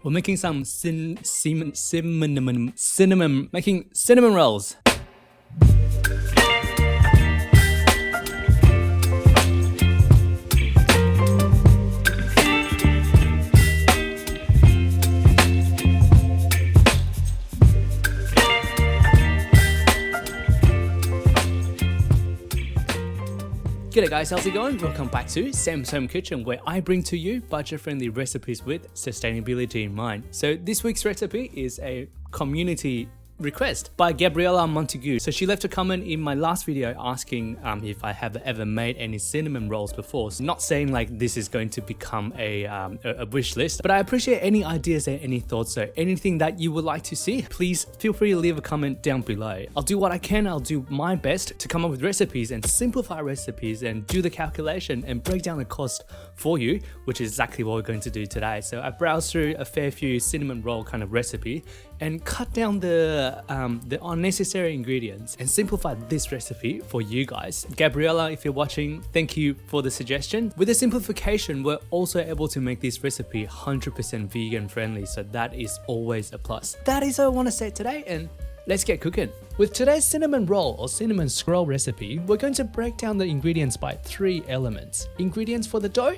We're making some cinnamon rolls. G'day guys, how's it going? Welcome back to Sam's Home Kitchen, where I bring to you budget-friendly recipes with sustainability in mind. So this week's recipe is a community request by Gabriella Montague. So she left a comment in my last video asking if I have ever made any cinnamon rolls before. So not saying like this is going to become a wish list, but I appreciate any ideas and any thoughts. So anything that you would like to see, please feel free to leave a comment down below. I'll do what I can. I'll do my best to come up with recipes and simplify recipes and do the calculation and break down the cost for you, which is exactly what we're going to do today. So I browsed through a fair few cinnamon roll kind of recipe and cut down the unnecessary ingredients and simplify this recipe for you guys. Gabriella, if you're watching, thank you for the suggestion. With the simplification, we're also able to make this recipe 100% vegan friendly, so that is always a plus. That is all I want to say today, and let's get cooking. With today's cinnamon roll or cinnamon scroll recipe, we're going to break down the ingredients by 3 elements. Ingredients for the dough,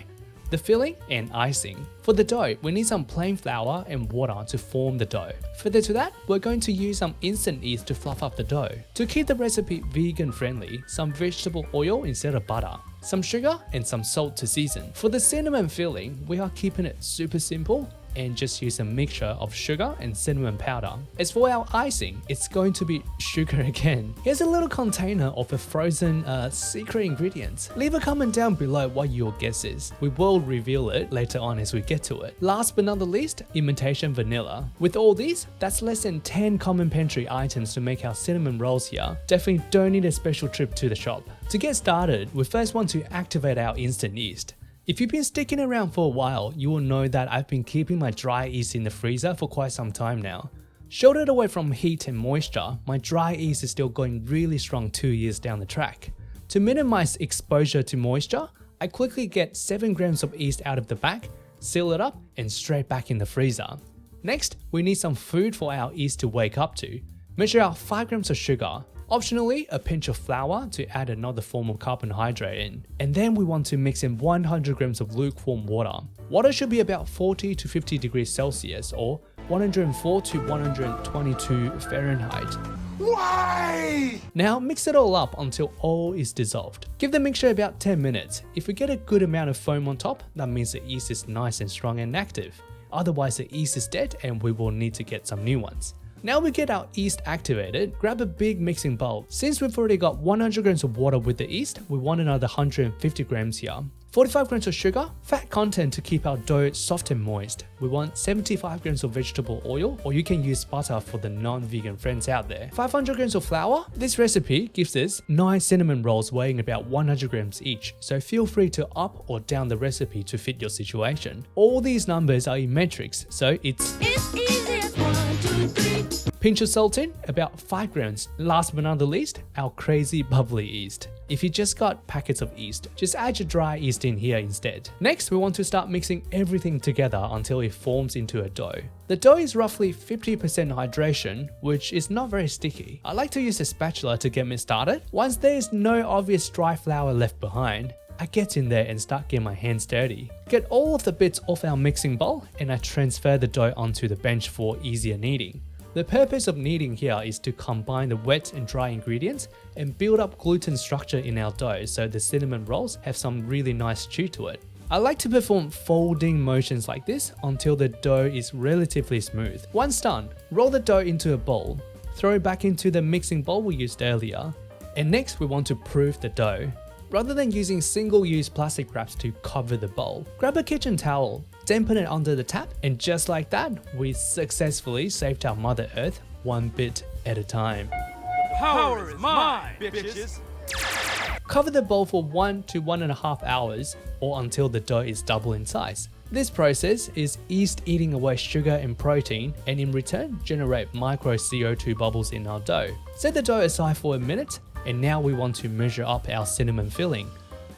the filling, and icing. For the dough, we need some plain flour and water to form the dough. Further to that, we're going to use some instant yeast to fluff up the dough. To keep the recipe vegan friendly, some vegetable oil instead of butter, some sugar, and some salt to season. For the cinnamon filling, we are keeping it super simple and just use a mixture of sugar and cinnamon powder. As for our icing, it's going to be sugar again. Here's a little container of the frozen secret ingredients. Leave a comment down below what your guess is. We will reveal it later on as we get to it. Last but not the least, imitation vanilla. With all these, that's less than 10 common pantry items to make our cinnamon rolls here. Definitely don't need a special trip to the shop. To get started, we first want to activate our instant yeast. If you've been sticking around for a while, you will know that I've been keeping my dry yeast in the freezer for quite some time now. Shielded away from heat and moisture, my dry yeast is still going really strong 2 years down the track. To minimize exposure to moisture, I quickly get 7 grams of yeast out of the bag, seal it up, and straight back in the freezer. Next, we need some food for our yeast to wake up to. Measure out 5 grams of sugar. Optionally, a pinch of flour to add another form of carbohydrate in. And then we want to mix in 100 grams of lukewarm water. Water should be about 40 to 50 degrees Celsius or 104 to 122 Fahrenheit. Why? Now mix it all up until all is dissolved. Give the mixture about 10 minutes. If we get a good amount of foam on top, that means the yeast is nice and strong and active. Otherwise the yeast is dead and we will need to get some new ones. Now we get our yeast activated, grab a big mixing bowl. Since we've already got 100 grams of water with the yeast, we want another 150 grams here. 45 grams of sugar, fat content to keep our dough soft and moist. We want 75 grams of vegetable oil, or you can use butter for the non-vegan friends out there. 500 grams of flour. This recipe gives us 9 cinnamon rolls weighing about 100 grams each, so feel free to up or down the recipe to fit your situation. All these numbers are in metrics, so it's easy as 1, 2, 3. Pinch of salt in, about 5 grams. Last but not the least, our crazy bubbly yeast. If you just got packets of yeast, just add your dry yeast in here instead. Next, we want to start mixing everything together until it forms into a dough. The dough is roughly 50% hydration, which is not very sticky. I like to use a spatula to get me started. Once there is no obvious dry flour left behind, I get in there and start getting my hands dirty. Get all of the bits off our mixing bowl and I transfer the dough onto the bench for easier kneading. The purpose of kneading here is to combine the wet and dry ingredients and build up gluten structure in our dough so the cinnamon rolls have some really nice chew to it. I like to perform folding motions like this until the dough is relatively smooth. Once done, roll the dough into a bowl, throw it back into the mixing bowl we used earlier, and next we want to proof the dough. Rather than using single-use plastic wraps to cover the bowl, grab a kitchen towel, dampen it under the tap, and just like that, we successfully saved our Mother Earth 1 bit at a time. The power is mine, bitches. Cover the bowl for 1 to 1.5 hours or until the dough is double in size. This process is yeast eating away sugar and protein and in return generate micro CO2 bubbles in our dough. Set the dough aside for a minute and now we want to measure up our cinnamon filling.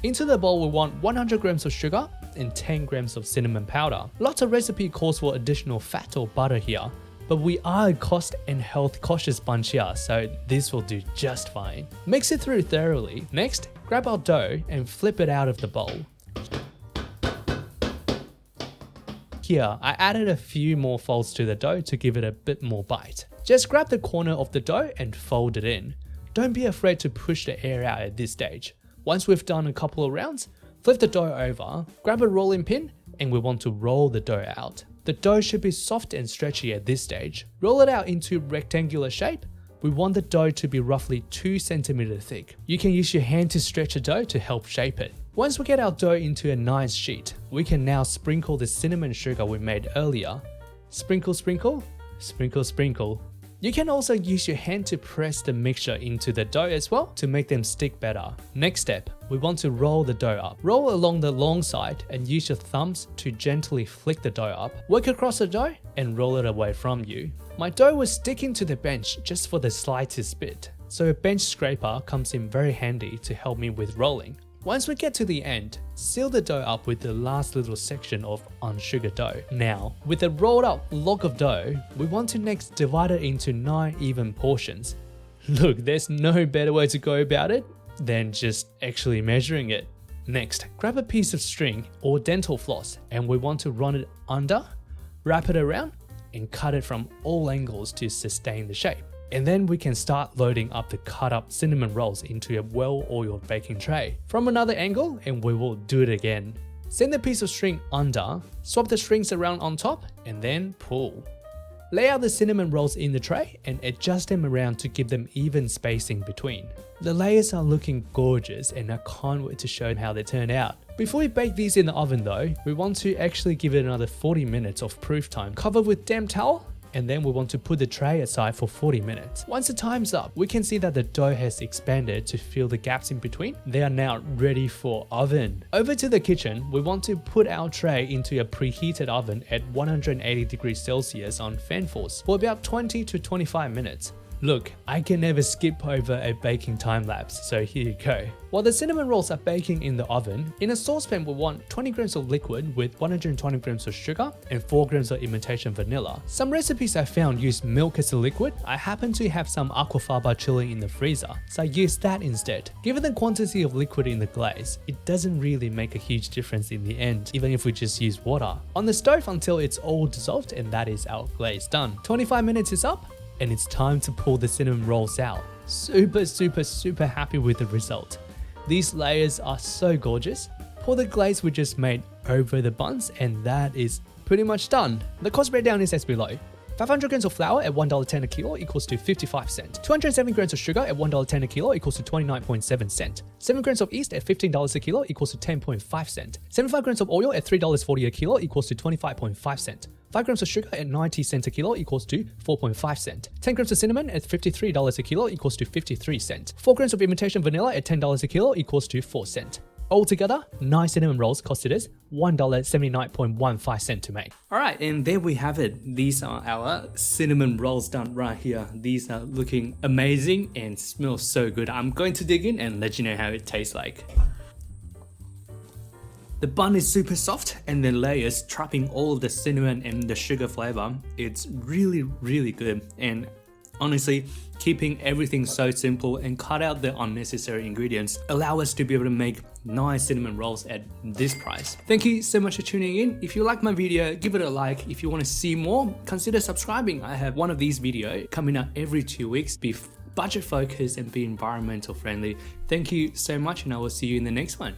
Into the bowl we want 100 grams of sugar and 10 grams of cinnamon powder. Lots of recipe calls for additional fat or butter here, but we are a cost and health cautious bunch here, so this will do just fine. Mix it through thoroughly. Next, grab our dough and flip it out of the bowl. Here, I added a few more folds to the dough to give it a bit more bite. Just grab the corner of the dough and fold it in. Don't be afraid to push the air out at this stage. Once we've done a couple of rounds, flip the dough over, grab a rolling pin, and we want to roll the dough out. The dough should be soft and stretchy at this stage. Roll it out into rectangular shape. We want the dough to be roughly 2 centimeters thick. You can use your hand to stretch the dough to help shape it. Once we get our dough into a nice sheet, we can now sprinkle the cinnamon sugar we made earlier. Sprinkle, sprinkle, sprinkle, sprinkle. You can also use your hand to press the mixture into the dough as well to make them stick better. Next step, we want to roll the dough up. Roll along the long side and use your thumbs to gently flick the dough up. Work across the dough and roll it away from you. My dough was sticking to the bench just for the slightest bit, so a bench scraper comes in very handy to help me with rolling. Once we get to the end, seal the dough up with the last little section of unsugared dough. Now, with a rolled up log of dough, we want to next divide it into 9 even portions. Look, there's no better way to go about it than just actually measuring it. Next, grab a piece of string or dental floss and we want to run it under, wrap it around, and cut it from all angles to sustain the shape. And then we can start loading up the cut up cinnamon rolls into a well-oiled baking tray from another angle, and we will do it again. Send the piece of string under, swap the strings around on top, and then pull. Lay out the cinnamon rolls in the tray and adjust them around to give them even spacing between. The layers are looking gorgeous and I can't wait to show how they turn out. Before we bake these in the oven though, we want to actually give it another 40 minutes of proof time. Cover with damp towel, and then we want to put the tray aside for 40 minutes. Once the time's up, we can see that the dough has expanded to fill the gaps in between. They are now ready for oven. Over to the kitchen, we want to put our tray into a preheated oven at 180 degrees Celsius on fan force for about 20 to 25 minutes. Look, I can never skip over a baking time lapse, so here you go. While the cinnamon rolls are baking in the oven, in a saucepan we want 20 grams of liquid with 120 grams of sugar and 4 grams of imitation vanilla. Some recipes I found use milk as a liquid. I happen to have some aquafaba chilling in the freezer, so I use that instead. Given the quantity of liquid in the glaze, it doesn't really make a huge difference in the end, even if we just use water. On the stove until it's all dissolved, and that is our glaze done. 25 minutes is up, and it's time to pull the cinnamon rolls out. Super happy with the result. These layers are so gorgeous. Pour the glaze we just made over the buns and that is pretty much done. The cost breakdown is as below. 500 grams of flour at $1.10 a kilo equals to 55 cents. 270 grams of sugar at $1.10 a kilo equals to 29.7 cents. 7 grams of yeast at $15 a kilo equals to 10.5 cents. 75 grams of oil at $3.40 a kilo equals to 25.5 cents. 5 grams of sugar at 90 cents a kilo equals to 4.5 cents. 10 grams of cinnamon at $53 a kilo equals to 53 cents. 4 grams of imitation vanilla at $10 a kilo equals to 4 cents. Altogether, 9 cinnamon rolls costed us $1.79.15 to make. Alright, and there we have it. These are our cinnamon rolls done right here. These are looking amazing and smell so good. I'm going to dig in and let you know how it tastes like. The bun is super soft and the layers trapping all of the cinnamon and the sugar flavor. It's really good, and honestly, keeping everything so simple and cut out the unnecessary ingredients allow us to be able to make nice cinnamon rolls at this price. Thank you so much for tuning in. If you like my video, give it a like. If you want to see more, consider subscribing. I have one of these videos coming out every 2 weeks. Be budget focused and be environmental friendly. Thank you so much, and I will see you in the next one.